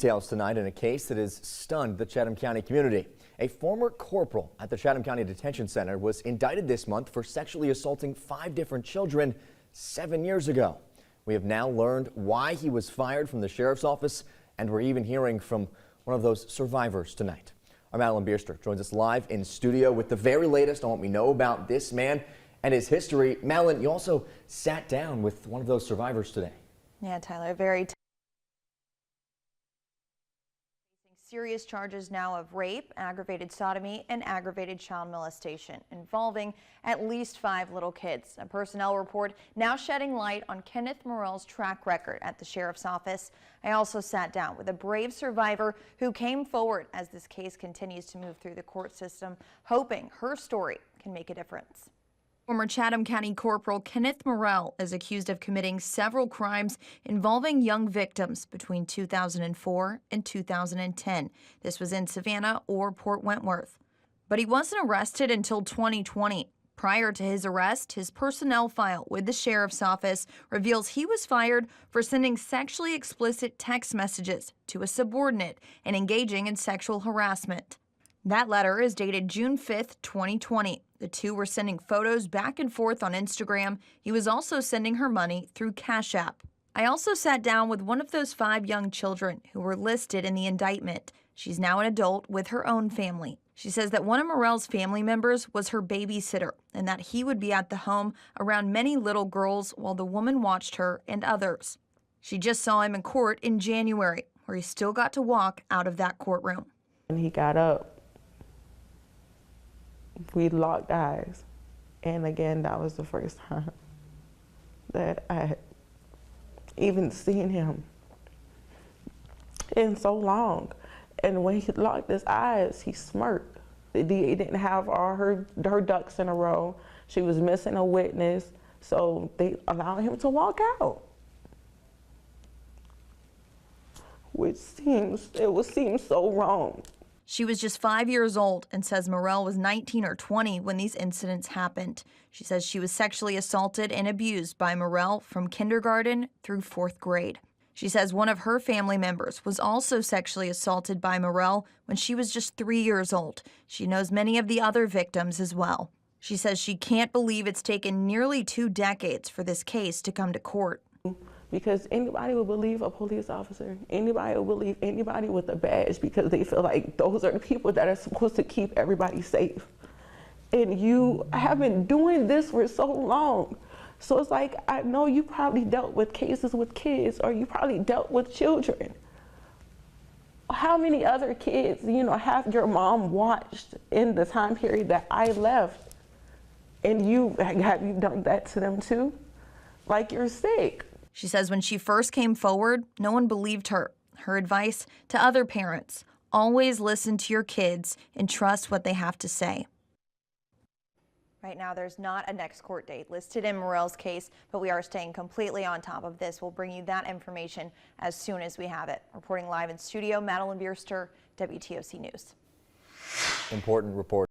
Details tonight in a case that has stunned the Chatham County community. A former corporal at the Chatham County Detention Center was indicted this month for sexually assaulting 5 different children 7 years ago. We have now learned why he was fired from the sheriff's office, and we're even hearing from one of those survivors tonight. Our Madeline Bierster joins us live in studio with the very latest on what we know about this man and his history. Madeline, you also sat down with one of those survivors today. Yeah, Tyler, very serious charges now of rape, aggravated sodomy, and aggravated child molestation involving at least 5 little kids. A personnel report now shedding light on Kenneth Morell's track record at the sheriff's office. I also sat down with a brave survivor who came forward as this case continues to move through the court system, hoping her story can make a difference. Former Chatham County Corporal Kenneth Morell is accused of committing several crimes involving young victims between 2004 and 2010. This was in Savannah or Port Wentworth. But he wasn't arrested until 2020. Prior to his arrest, his personnel file with the sheriff's office reveals he was fired for sending sexually explicit text messages to a subordinate and engaging in sexual harassment. That letter is dated June 5th, 2020. The two were sending photos back and forth on Instagram. He was also sending her money through Cash App. I also sat down with one of those 5 young children who were listed in the indictment. She's now an adult with her own family. She says that one of Morell's family members was her babysitter and that he would be at the home around many little girls while the woman watched her and others. She just saw him in court in January, where he still got to walk out of that courtroom. When he got up, we locked eyes, and again, that was the first time that I had even seen him in so long. And when he locked his eyes, he smirked. He didn't have all her ducks in a row. She was missing a witness, so they allowed him to walk out, which seems so wrong. She was just 5 years old and says Morell was 19 or 20 when these incidents happened. She says she was sexually assaulted and abused by Morell from kindergarten through 4th grade. She says one of her family members was also sexually assaulted by Morell when she was just 3 years old. She knows many of the other victims as well. She says she can't believe it's taken nearly 2 decades for this case to come to court. Because anybody will believe a police officer. Anybody will believe anybody with a badge because they feel like those are the people that are supposed to keep everybody safe. And you have been doing this for so long. So it's like, I know you probably dealt with cases with kids, or you probably dealt with children. How many other kids, have your mom watched in the time period that I left? And have you done that to them too? Like, you're sick. She says when she first came forward, no one believed her. Her advice to other parents: always listen to your kids and trust what they have to say. Right now, there's not a next court date listed in Morell's case, but we are staying completely on top of this. We'll bring you that information as soon as we have it. Reporting live in studio, Madeline Bierster, WTOC News. Important report.